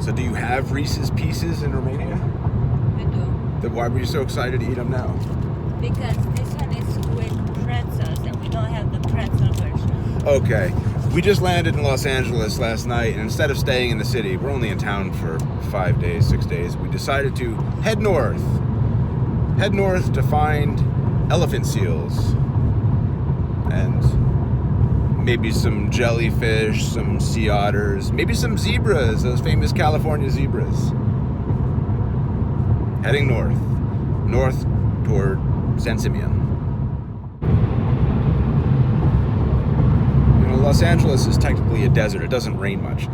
So do you have Reese's Pieces in Romania? We do. Then why were you so excited to eat them now? Because this one is with pretzels and we don't have the pretzel version. Okay. We just landed in Los Angeles last night, and instead of staying in the city, we're only in town for 5 days, 6 days, we decided to head north. Head north to find elephant seals. And maybe some jellyfish, some sea otters, maybe some zebras, those famous California zebras. Heading north. North toward San Simeon. Los Angeles is technically a desert. It doesn't rain much.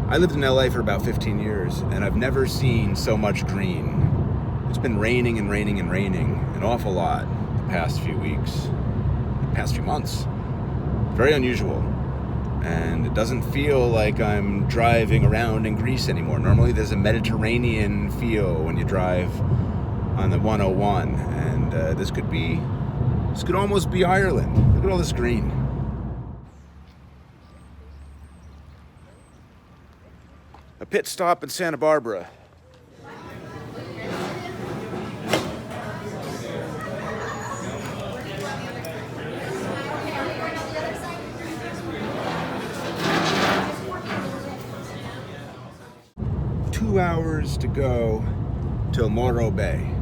I lived in LA for about 15 years, and I've never seen so much green. It's been raining and raining and raining an awful lot the past few weeks, the past few months. Very unusual. And it doesn't feel like I'm driving around in Greece anymore. Normally there's a Mediterranean feel when you drive on the 101, and this could almost be Ireland. Look at all this green. A pit stop in Santa Barbara. Two hours to go till Morro Bay.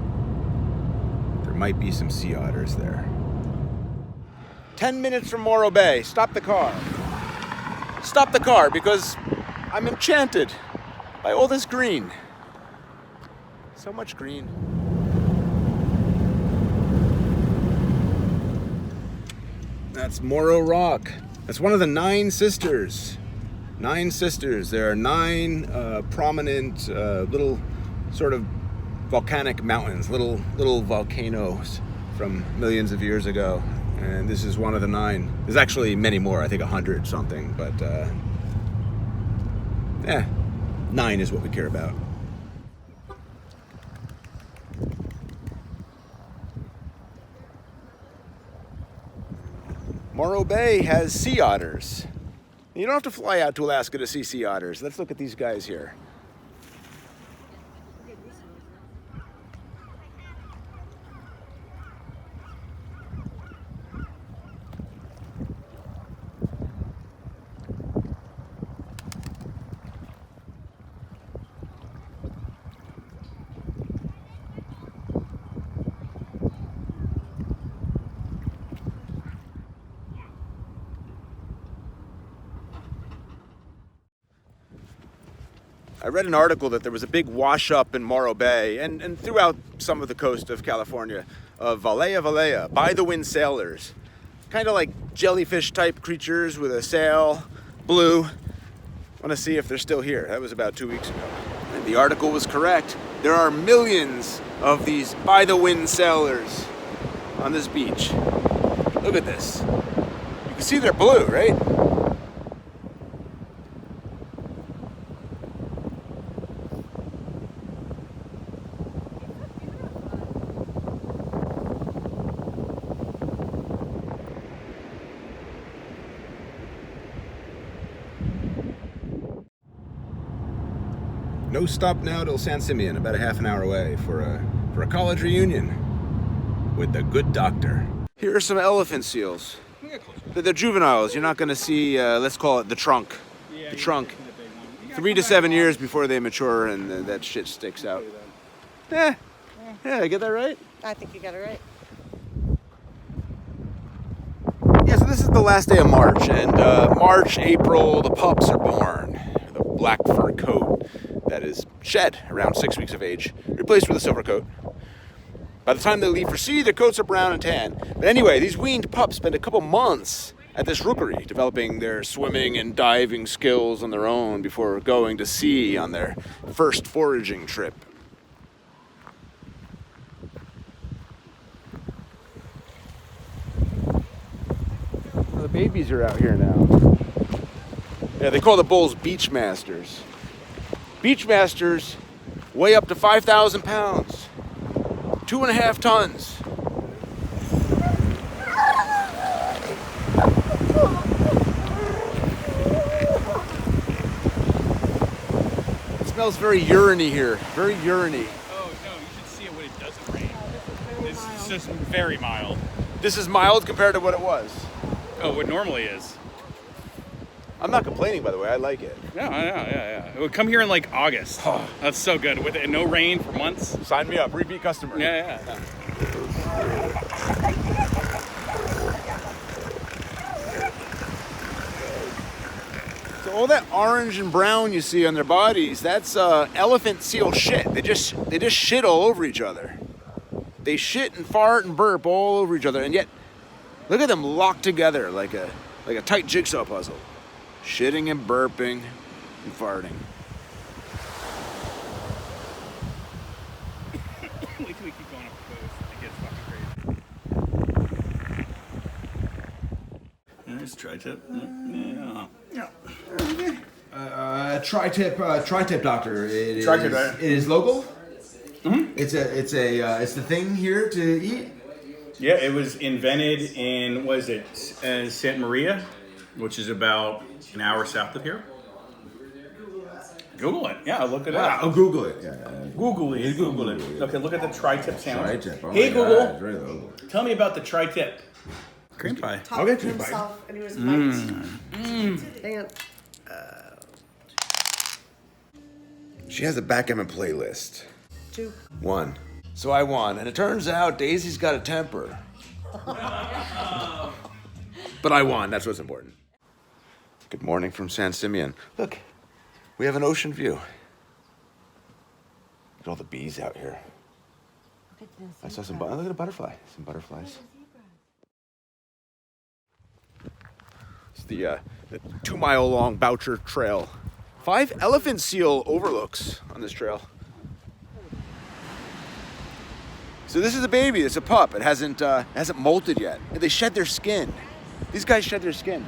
There might be some sea otters there. 10 minutes from Morro Bay. Stop the car. Stop the car because I'm enchanted by all this green. So much green. That's Morro Rock. That's one of the 9 sisters. 9 sisters. There are 9 prominent little sort of volcanic mountains, little volcanoes from millions of years ago. And this is one of the 9. There's actually many more, I think 100 something, but 9 is what we care about. Morro Bay has sea otters. You don't have to fly out to Alaska to see sea otters. Let's look at these guys here. I read an article that there was a big wash up in Morro Bay and throughout some of the coast of California of valea, by the wind sailors. Kind of like jellyfish type creatures with a sail, blue. I want to see if they're still here. That was about 2 weeks ago. And the article was correct. There are millions of these by the wind sailors on this beach. Look at this. You can see they're blue, right? No stop now till San Simeon, about a half an hour away for a college reunion with the good doctor. Here are some elephant seals. They're juveniles. You're not going to see, let's call it the trunk. The trunk. 3 to 7 years before they mature and that shit sticks out. Yeah, I get that right? I think you got it right. Yeah, so this is the last day of March, and March, April, the pups are born. The black fur coat that is shed around 6 weeks of age, replaced with a silver coat. By the time they leave for sea, their coats are brown and tan. But anyway, these weaned pups spend a couple months at this rookery, developing their swimming and diving skills on their own before going to sea on their first foraging trip. Well, the babies are out here now. Yeah, they call the bulls beach masters. Beach masters weigh up to 5,000 pounds, 2.5 tons. It's smells very urine-y here. Very urine-y. Oh, no, you should see it when it doesn't rain. This is just very mild. This is mild compared to what it was. Oh, what normally is. I'm not complaining, by the way. I like it. Yeah. It would come here in like August. That's so good. With it, no rain for months. Sign me up. Repeat customer. Yeah. So all that orange and brown you see on their bodies, that's elephant seal shit. They just shit all over each other. They shit and fart and burp all over each other, and yet look at them locked together like a tight jigsaw puzzle. Shitting and burping and farting. Wait till we keep going up the coast. It gets fucking crazy. Nice tri-tip. Yeah. Tri-tip doctor. Tri-tip, right? It is local. Mm-hmm. It's the thing here to eat. Yeah, it was invented in, Santa Maria, which is about an hour south of here. Google it. Yeah, look it up. I'll Google it. Yeah. Google it. Okay, look at the tri-tip sandwich. Tri-tip. Oh Hey, my Google. God, it's very local. Tell me about the tri-tip. Cream pie. Talking to himself, and he was bites. Dang it. She has a backgammon playlist. 2. 1. So I won, and it turns out Daisy's got a temper. But I won. That's what's important. Good morning from San Simeon. Look, we have an ocean view. Look at all the bees out here. I saw some. Look at a butterfly. Some butterflies. It's the 2-mile-long Boucher Trail. 5 elephant seal overlooks on this trail. So this is a baby. It's a pup. It hasn't molted yet. They shed their skin. These guys shed their skin.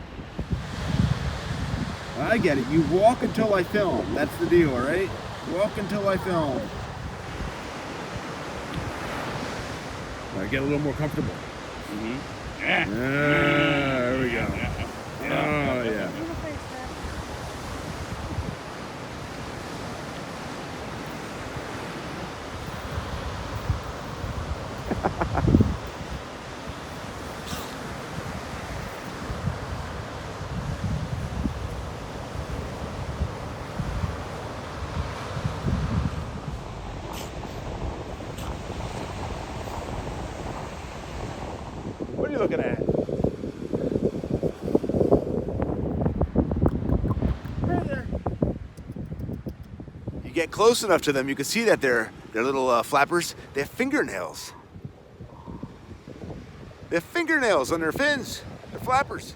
I get it. You walk until I film. That's the deal, all right? Walk until I film. I get a little more comfortable. Mm-hmm. There we go. Oh, yeah. What are you looking at? Right there. You get close enough to them, you can see that they're little flappers. They have fingernails. They have fingernails on their fins. They're flappers.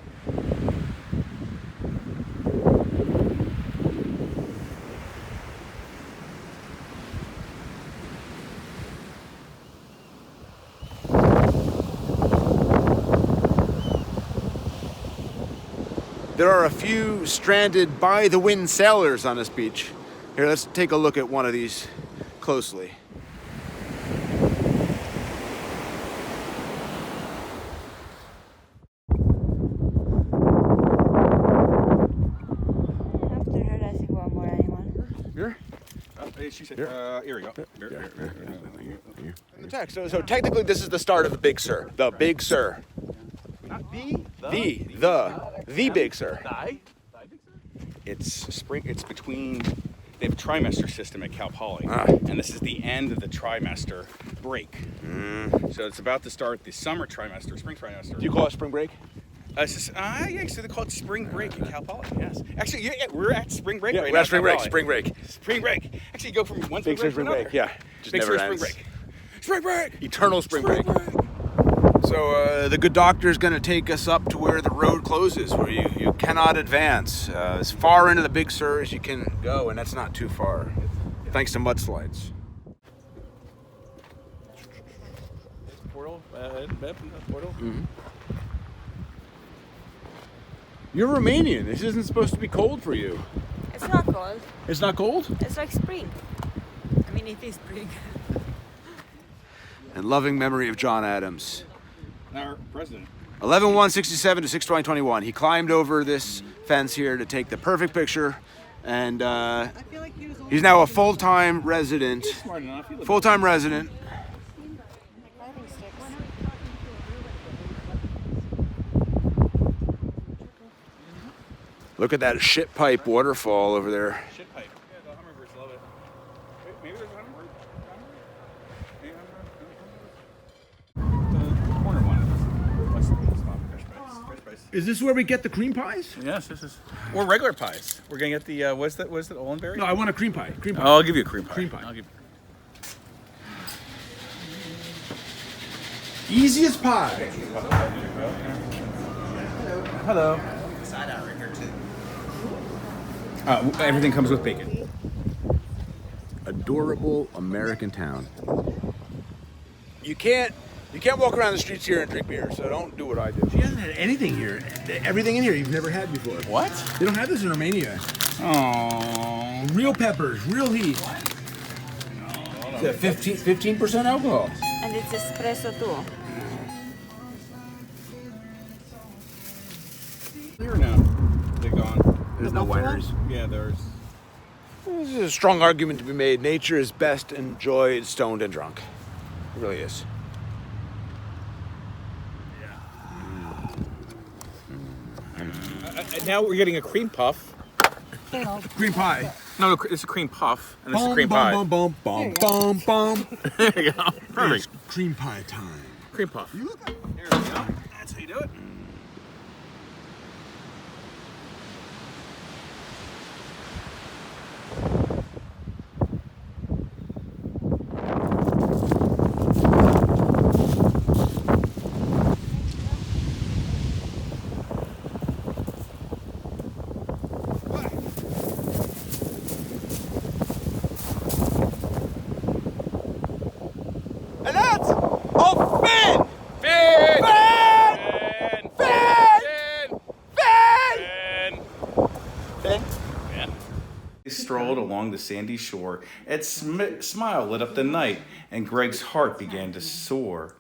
There are a few stranded by-the-wind sailors on this beach. Here, let's take a look at one of these closely. After her, I think one more anyone. Here? She said, here we go. Here. The text. So technically, this is the start of the Big Sur. The Big Sur. Not The Big Sur. It's spring. It's between. They have a trimester system at Cal Poly, and this is the end of the trimester break. So it's about to start the summer trimester, spring trimester. Do you call it spring break? Yeah, so they call it spring break at Cal Poly. Yes, actually, yeah, we're at spring break right we're now. at spring break. Cal Poly. Spring break. Spring break. Actually, you go from one Big spring Sur break spring to break. another. Yeah, just Big never Sur ends. spring break. Spring break. Eternal spring break. So the good doctor is going to take us up to where the road closes, where you cannot advance as far into the Big Sur as you can go, and that's not too far, thanks to mudslides. Portal. You're Romanian. This isn't supposed to be cold for you. It's not cold. It's not cold? It's like spring. I mean, it is spring. In loving memory of John Adams. Our president. 11/1/67 to 6/20/21. He climbed over this fence here to take the perfect picture And I feel like he was he's now a full-time resident. Smart enough. He looked Full-time resident. driving sticks. Look at that shit pipe waterfall over there. shit pipe. Yeah, the hummingbirds love it. Wait, maybe there's a hummingbird. Maybe the corner one. What's the spot? Fresh pies. Is this where we get the cream pies? Yes, this is. Or regular pies. We're gonna get the what's that? What's that? Olenberry? No, I want a cream pie. Cream pie. Oh, I'll give you a cream pie. Cream pie. I'll give you. Easiest pie. Hello. Side out right here too. Everything comes with bacon. Adorable American town. You can't walk around the streets here and drink beer, so don't do what I did. She hasn't had anything here. Everything in here you've never had before. What? They don't have this in Romania. Oh. Real peppers, real heat. It's 15% alcohol. And it's espresso too. Here now. They're gone. There's no wineries. Yeah, there's. This is a strong argument to be made. Nature is best enjoyed stoned and drunk. It really is. Now we're getting a cream puff. Cream pie. No, it's a cream puff, and this is cream pie. Bum, bum, bum, bum, bum. There you go. Perfect. It's cream pie time. Cream puff. There we go. That's how you do it. And that's a fin! Fin! Fin! Fin! Fin! Fin! Yeah. They strolled along the sandy shore. Ed's smile lit up the night, and Greg's heart began to soar.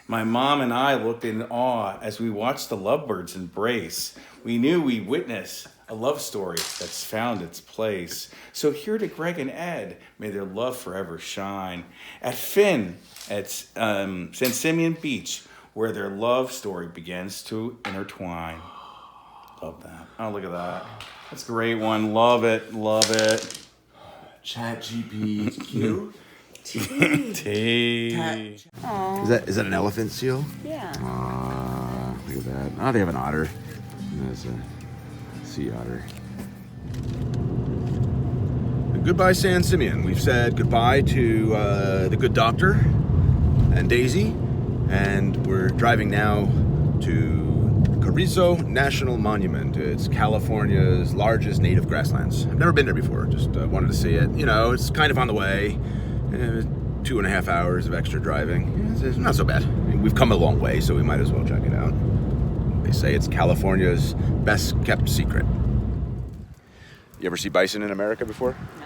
My mom and I looked in awe as we watched the lovebirds embrace. We knew we'd witness a love story that's found its place. So here to Greg and Ed, may their love forever shine. At Finn, at San Simeon Beach, where their love story begins to intertwine. Love that. Oh, look at that. That's a great one. Love it. Love it. Chat GPT. T. Is that an elephant seal? Yeah. Look at that. Oh, they have an otter. That's a sea otter. Goodbye, San Simeon. We've said goodbye to the good doctor and Daisy, and we're driving now to Carrizo National Monument. It's California's largest native grasslands. I've never been there before, just wanted to see it. You know, it's kind of on the way. 2.5 hours of extra driving. It's not so bad. I mean, we've come a long way, so we might as well check it out. They say it's California's best kept secret. You ever see bison in America before? No.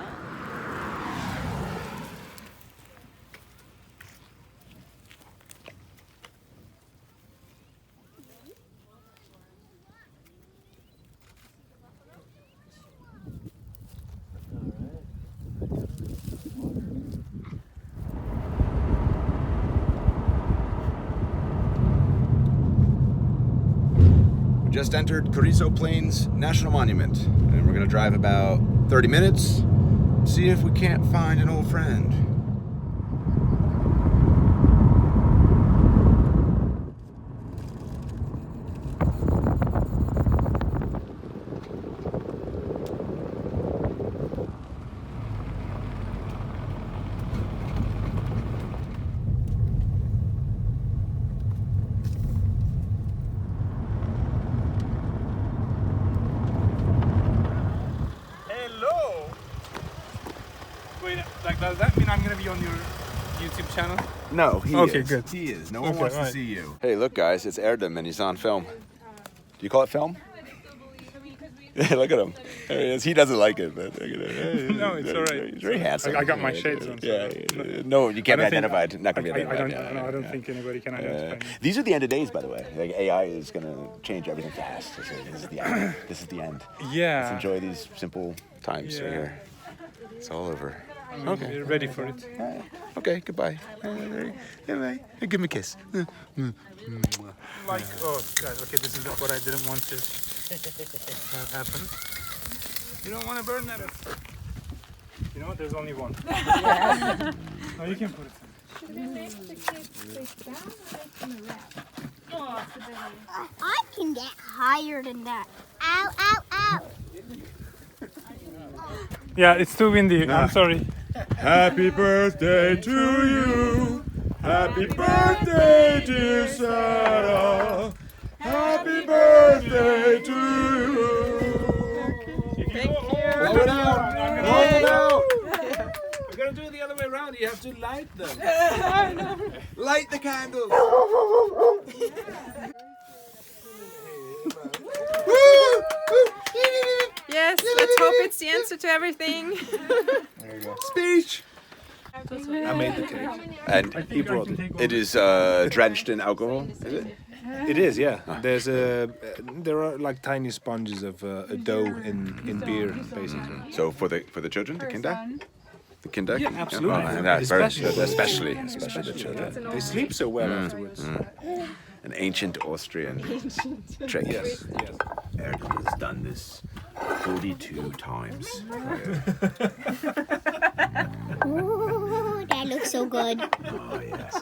Just entered Carrizo Plain National Monument, and we're gonna drive about 30 minutes, see if we can't find an old friend. Hello. Wait, like, does that mean I'm gonna be on your YouTube channel? No, he Okay, is. good. He is. No one Okay, wants to alright. see you. Hey, look, guys, it's Erdem, and he's on film. Do you call it film? Look at him. There he is. He doesn't like it, but look at him. No, it's all right. He's very handsome. I got my shades on. So Yeah. No, you can't be identified. Not gonna be identified. I don't think anybody can identify me. These are the end of days, by the way. Like AI is gonna change everything fast. So this is the end. This is the end. Yeah. Let's enjoy these simple times right here. It's all over. Okay. We're ready for it. Okay. Goodbye. Goodbye. Give me a kiss. Like, oh God, okay, this is what I didn't want to have happen. You don't want to burn that. You know what? There's only one. No, you can put it in. Should we make the cake face down or make them around? I can get higher than that. Ow, ow, ow. Yeah, it's too windy. I'm sorry. Happy birthday to you. Happy birthday, dear Sarah. Happy birthday to you. Thank you. Blow it out. Blow it out. We're gonna do it the other way around. You have to light them. Light the candles. Yes, let's hope it's the answer to everything. There you go. Speech. I made the cake. And he brought it. It is drenched in alcohol, is it? It is, yeah. There are like tiny sponges of a dough in beer, basically. So for the children, the kinder? The kinder? Yeah, absolutely. Especially the children. They sleep so well afterwards. An ancient Austrian trick. Yes. Erdogan has done this 42 times. Ooh, that looks so good. Oh, yes.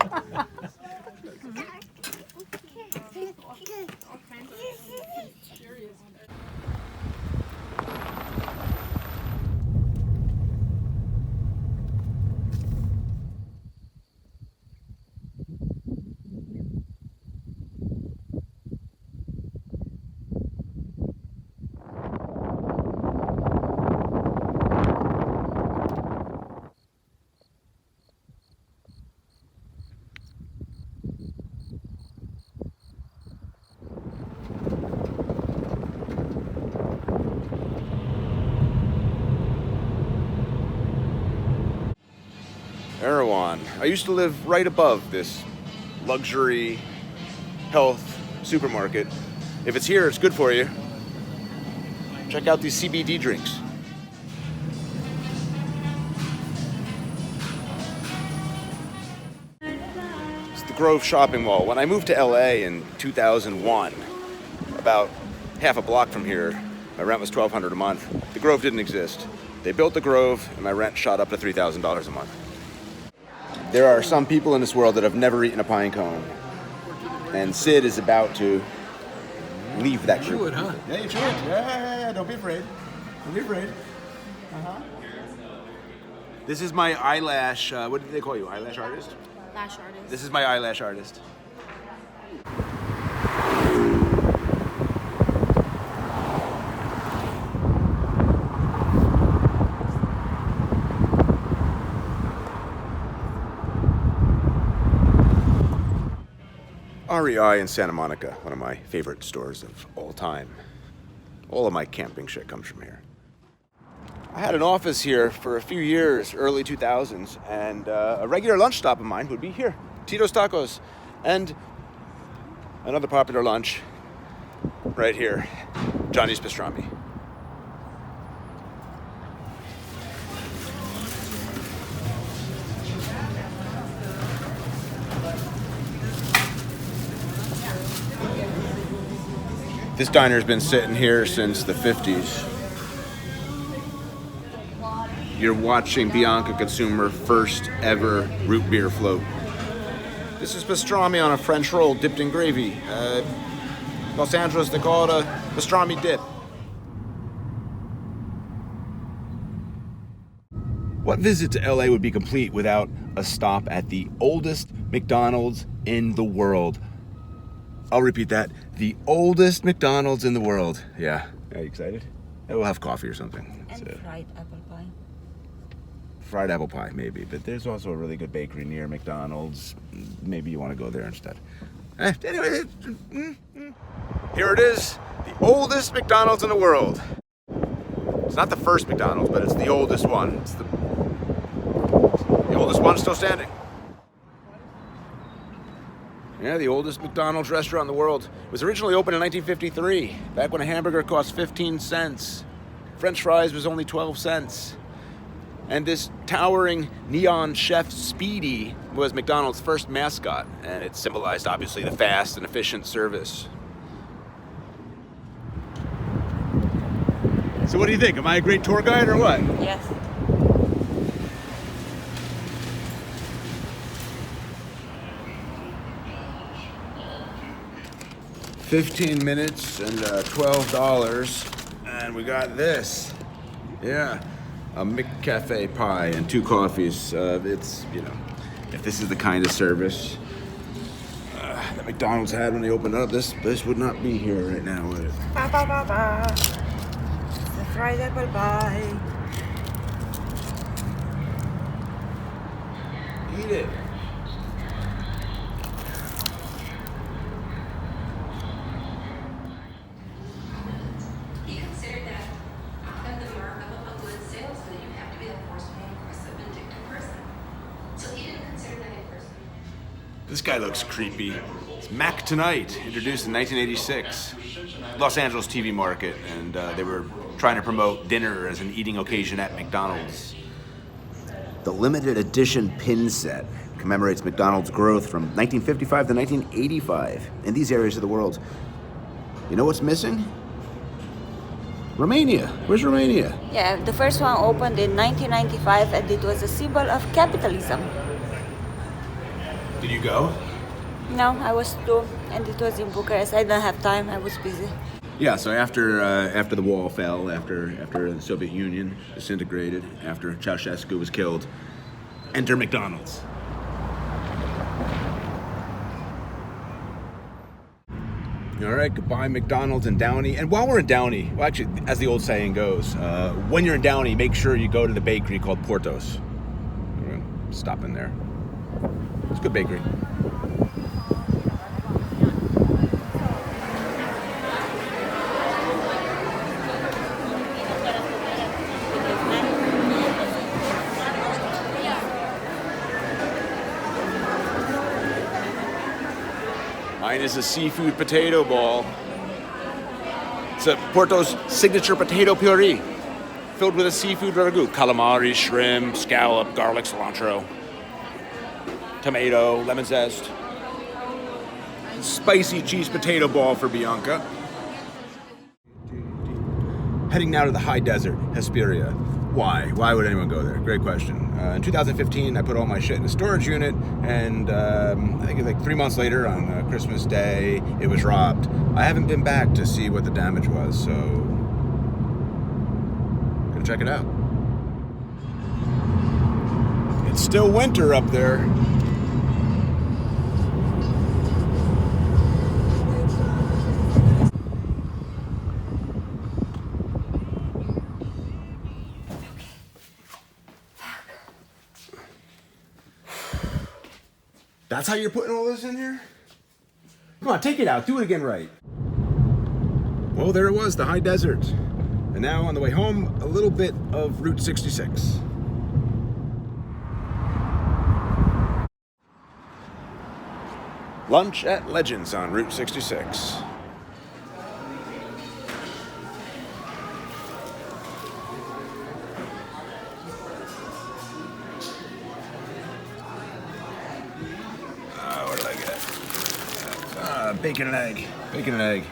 Erewhon. I used to live right above this luxury health supermarket. If it's here, it's good for you. Check out these CBD drinks. It's the Grove Shopping Mall. When I moved to LA in 2001, about half a block from here, my rent was $1,200 a month. The Grove didn't exist. They built the Grove, and my rent shot up to $3,000 a month. There are some people in this world that have never eaten a pine cone. And Sid is about to leave that group. You would, huh? Yeah, you should. Yeah. Don't be afraid. Don't be afraid. This is my eyelash, what did they call you? Eyelash artist? Lash artist. This is my eyelash artist. REI in Santa Monica, one of my favorite stores of all time. All of my camping shit comes from here. I had an office here for a few years, early 2000s, and a regular lunch stop of mine would be here, Tito's Tacos, and another popular lunch right here, Johnny's Pastrami. This diner's been sitting here since the 50s. You're watching Bianca consume her first ever root beer float. This is pastrami on a French roll dipped in gravy. Los Angeles, they call it a pastrami dip. What visit to LA would be complete without a stop at the oldest McDonald's in the world? I'll repeat that. The oldest McDonald's in the world. Yeah. Are you excited? We'll have coffee or something. And fried apple pie. Fried apple pie, maybe. But there's also a really good bakery near McDonald's. Maybe you want to go there instead. Anyway, here it is. The oldest McDonald's in the world. It's not the first McDonald's, but it's the oldest one. It's the oldest one still standing. Yeah, the oldest McDonald's restaurant in the world. It was originally opened in 1953, back when a hamburger cost 15 cents. French fries was only 12 cents. And this towering neon chef Speedy was McDonald's first mascot, and it symbolized, obviously, the fast and efficient service. So what do you think? Am I a great tour guide or what? Yes. $15 minutes and $12, and we got this. Yeah, a McCafe pie and 2 coffees. It's, you know, if this is the kind of service that McDonald's had when they opened up, this would not be here right now, would it? Ba ba ba ba. The fried apple pie. Eat it. He considered that the mark of a good salesman, you have to be the forceful, aggressive, vindictive person. So he didn't consider that a person. This guy looks creepy. It's Mac Tonight, introduced in 1986. Los Angeles TV market, and they were trying to promote dinner as an eating occasion at McDonald's. The limited edition pin set commemorates McDonald's growth from 1955 to 1985 in these areas of the world. You know what's missing? Romania. Where's Romania? Yeah, the first one opened in 1995 and it was a symbol of capitalism. Did you go? No, I was 2 and it was in Bucharest. I didn't have time, I was busy. Yeah, so after the wall fell, after the Soviet Union disintegrated, after Ceausescu was killed, enter McDonald's. All right, goodbye McDonald's in Downey. And while we're in Downey, well actually, as the old saying goes, when you're in Downey, make sure you go to the bakery called Portos. We're gonna stop in there. It's a good bakery. Mine is a seafood potato ball. It's a Porto's signature potato puree, filled with a seafood ragu. Calamari, shrimp, scallop, garlic, cilantro, tomato, lemon zest. Spicy cheese potato ball for Bianca. Heading now to the high desert, Hesperia. Why? Why would anyone go there? Great question. In 2015, I put all my shit in a storage unit, and I think it was like 3 months later, on Christmas Day, it was robbed. I haven't been back to see what the damage was, so gonna check it out. It's still winter up there. That's how you're putting all this in here? Come on, take it out. Do it again right. Well, there it was, the high desert. And now on the way home, a little bit of Route 66. Lunch at Legends on Route 66. What did I get? Bacon and egg. Bacon and egg.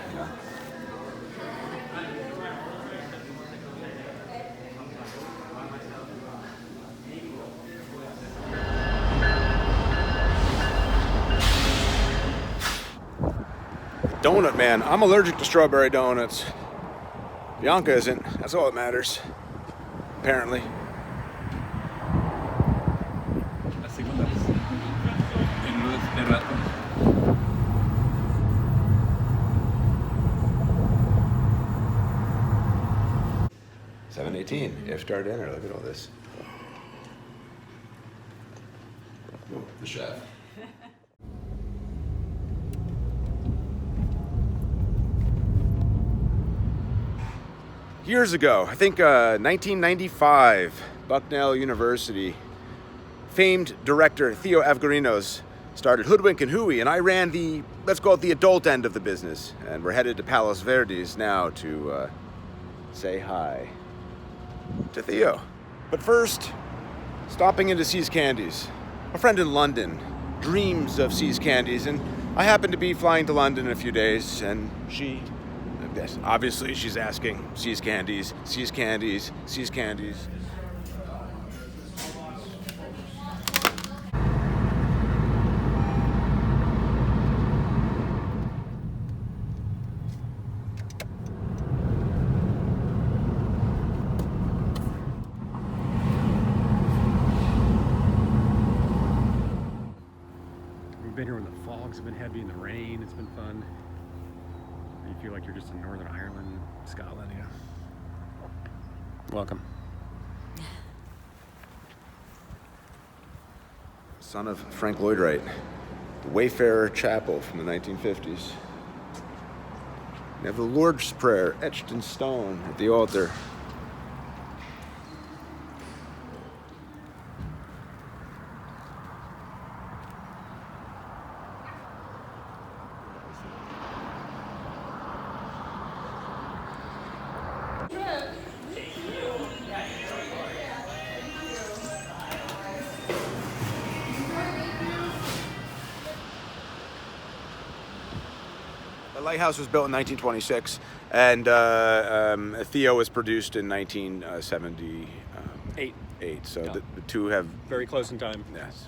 Donut man. I'm allergic to strawberry donuts. Bianca isn't. That's all that matters. Apparently. $7.18. Iftar dinner. Look at all this. Oh, the chef. Years ago, I think 1995, Bucknell University, famed director Theo Avgarinos started Hoodwink and Hooey, and I ran the, let's call it the adult end of the business. And we're headed to Palos Verdes now to say hi to Theo. But first, stopping into See's Candies. A friend in London dreams of See's Candies, and I happen to be flying to London in a few days, and she, yes, obviously she's asking, See's Candies, See's Candies, See's Candies. We've been here when the fogs have been heavy and the rain. It's been fun. You feel like you're just in Northern Ireland, Scotland, yeah. Welcome. Son of Frank Lloyd Wright, the Wayfarer Chapel from the 1950s. We have the Lord's Prayer etched in stone at the altar. The lighthouse was built in 1926, and Theo was produced in 1978. So Yeah. the two have Very close in time. yes.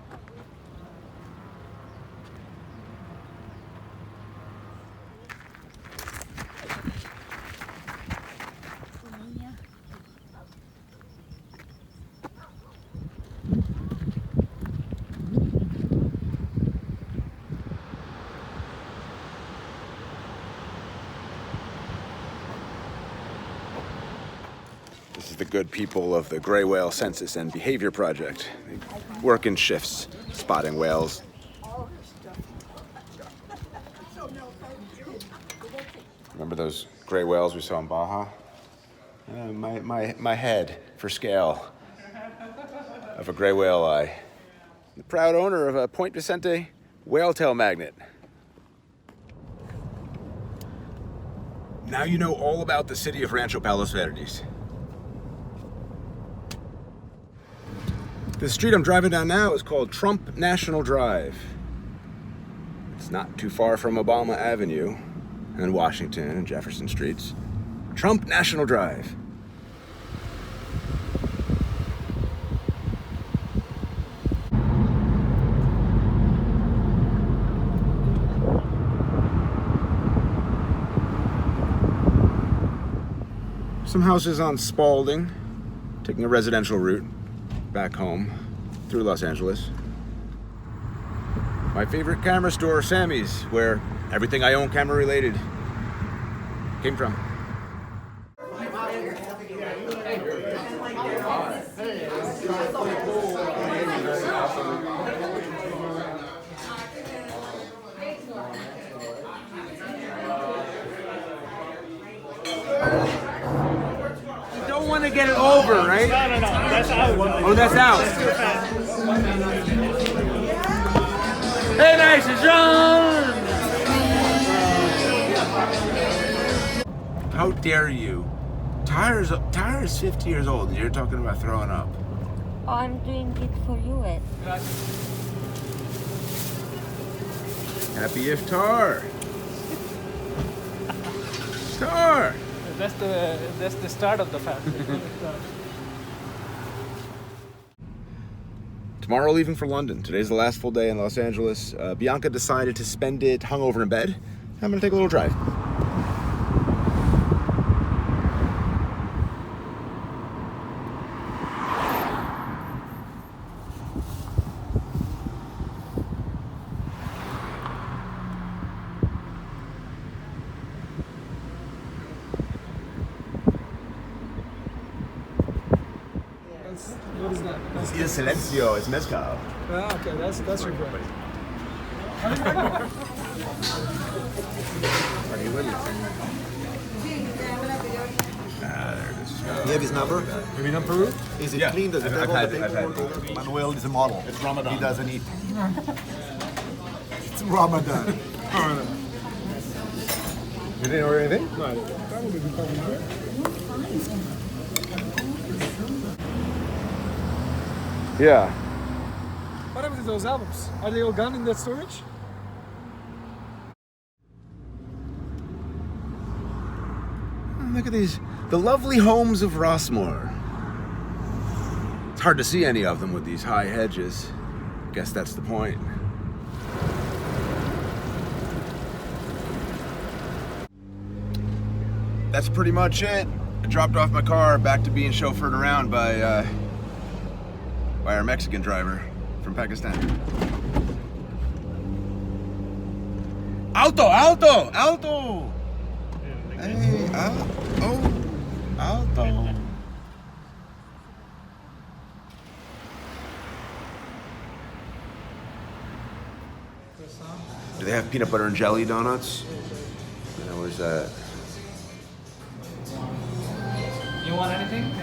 This is the good people of the Gray Whale Census and Behavior Project. They work in shifts, spotting whales. Remember those gray whales we saw in Baja? My head for scale of a gray whale eye. The proud owner of a Point Vicente whale tail magnet. Now you know all about the city of Rancho Palos Verdes. The street I'm driving down now is called Trump National Drive. It's not too far from Obama Avenue and Washington and Jefferson Streets. Trump National Drive. Some houses on Spalding, taking a residential route back home through Los Angeles. My favorite camera store, Sammy's, where everything I own camera related came from. You don't want to get it over, right? No, that's out. Oh, that's out. Hey, nice and John! How dare you? Tyra's 50 years old and you're talking about throwing up. I'm doing it for you, Ed. Happy iftar! Iftar! That's the start of the fast. Tomorrow leaving for London. Today's the last full day in Los Angeles. Bianca decided to spend it hungover in bed. I'm gonna take a little drive. What is that? It's silencio, it's mezcal. Ah, okay, that's your brand. Are you with me? You have his number? Have you done Peru? Is it Yeah, clean? Does it have all I've the had paperwork over? Manuel is a model. It's Ramadan. He doesn't eat. It's Ramadan. You didn't order anything? No, I didn't. Yeah. What happened to those albums? Are they all gone in that storage? Look at these, the lovely homes of Rossmore. It's hard to see any of them with these high hedges. Guess that's the point. That's pretty much it. I dropped off my car, back to being chauffeured around by our Mexican driver from Pakistan. Alto, alto, alto! Hey, alto. Do they have peanut butter and jelly donuts? What was that? You want anything?